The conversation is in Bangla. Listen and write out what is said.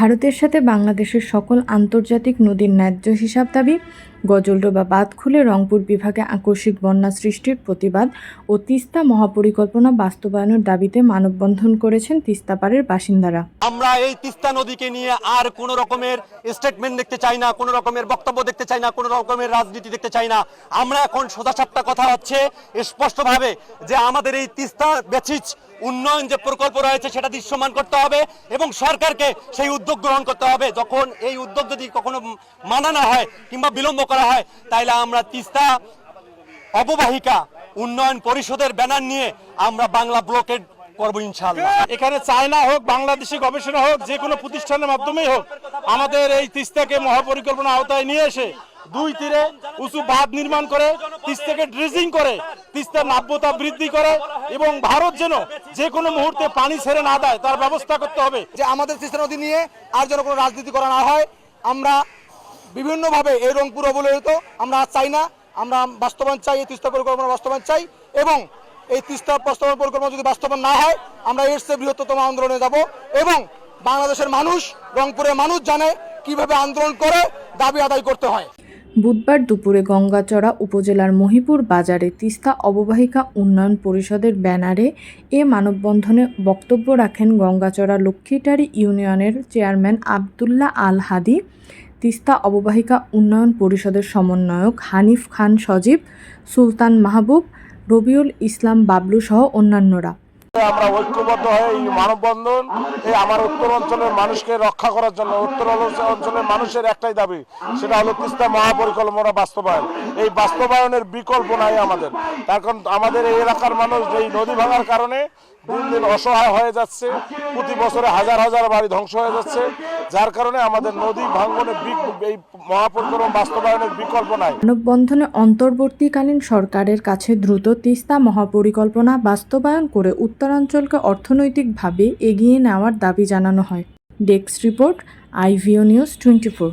ভারতের সাথে বাংলাদেশের সকল আন্তর্জাতিক নদীর ন্যায্য হিসাব দাবি, গজলডোবা বাঁধ খুলে রংপুর বিভাগে আকস্মিক বন্যা সৃষ্টির প্রতিবাদ ও তিস্তা মহাপরিকল্পনা বাস্তবায়নের দাবিতে মানববন্ধন করেছেন তিস্তাপাড়ের বাসিন্দারা। আমরা এই তিস্তা নদীকে নিয়ে আর কোনো রকমের স্টেটমেন্ট দেখতে চাই না, কোনো রকমের বক্তব্য দেখতে চাই না, কোনো রকমের রাজনীতি দেখতে চাই না। আমরা এখন সোজাসাপটা কথা হচ্ছে স্পষ্টভাবে যে আমাদের এই তিস্তা বেচিজ উন্নয়ন যে প্রকল্প রয়েছে সেটা দৃশ্যমান করতে হবে এবং সরকারকে সেই উদ্যোগ গ্রহণ করতে হবে। যখন এই উদ্যোগ যদি কখনো মানা না হয় কিংবা বিলম্ব করা হয়, তাইলে আমরা তিস্তা অববাহিকা উন্নয়ন পরিষদের ব্যানার নিয়ে আমরা বাংলা ব্লকেড করবো ইনশাআল্লাহ। এখানে চায়না হোক, বাংলাদেশি গবেষণা হোক, যে কোনো প্রতিষ্ঠানের মাধ্যমেই হোক, আমাদের এই তিস্তাকে মহাপরিকল্পনা আওতায় নিয়ে এসে দুই তীরে উঁচু বাঁধ নির্মাণ করে তিস্তাকে ড্রেজিং করে তিস্তার নাব্যতা বৃদ্ধি করে এবং ভারত যেন যে কোনো মুহূর্তে পানি ছেড়ে না দেয় তার ব্যবস্থা করতে হবে। যে আমাদের তিস্তা নদী নিয়ে আর যেন কোনো রাজনীতি করা না হয়, আমরা বিভিন্নভাবে এই রংপুর অবহেলিত আমরা চাই না। আমরা বাস্তবায়ন চাই, এই তিস্তা পরিকল্পনা বাস্তবায়ন চাই এবং এই তিস্তা বাস্তবায়ন পরিকল্পনা যদি বাস্তবায়ন না হয় আমরা এর চেয়ে বৃহত্তম আন্দোলনে যাব এবং বাংলাদেশের মানুষ, রংপুরের মানুষ জানে কিভাবে আন্দোলন করে দাবি আদায় করতে হয়। বুধবার দুপুরে গঙ্গাচড়া উপজেলার মহিপুর বাজারে তিস্তা অববাহিকা উন্নয়ন পরিষদের ব্যানারে এ মানববন্ধনে বক্তব্য রাখেন গঙ্গাচড়া লক্ষ্মীটারি ইউনিয়নের চেয়ারম্যান আবদুল্লাহ আল হাদি, তিস্তা অববাহিকা উন্নয়ন পরিষদের সমন্বয়ক হানিফ খান সজীব, সুলতান মাহবুব, রবিউল ইসলাম বাবলু সহ অন্যান্যরা। আমরা ঐক্যবদ্ধ হয়ে এই মানববন্ধন আমার উত্তর অঞ্চলের মানুষকে রক্ষা করার জন্য, উত্তর অঞ্চলের মানুষের একটাই দাবি, সেটা হলো তিস্তা মহাপরিকল্পনা বাস্তবায়ন। এই বাস্তবায়নের বিকল্প নাই আমাদের। তার কারণ আমাদের এই এলাকার মানুষ এই নদী ভাঙার কারণে দিন দিন অসহায় হয়ে যাচ্ছে, প্রতি বছরে হাজার হাজার বাড়ি ধ্বংস হয়ে যাচ্ছে, যার কারণে আমাদের নদী ভাঙনের এই মহাপরিকল্পনা বাস্তবায়নের বিকল্প নাই। মানববন্ধনে অন্তর্বর্তীকালীন সরকারের কাছে দ্রুত তিস্তা মহাপরিকল্পনা বাস্তবায়ন করে উত্তরাঞ্চলকে অর্থনৈতিকভাবে এগিয়ে নেওয়ার দাবি জানানো হয়। Desk report, IVO News 24।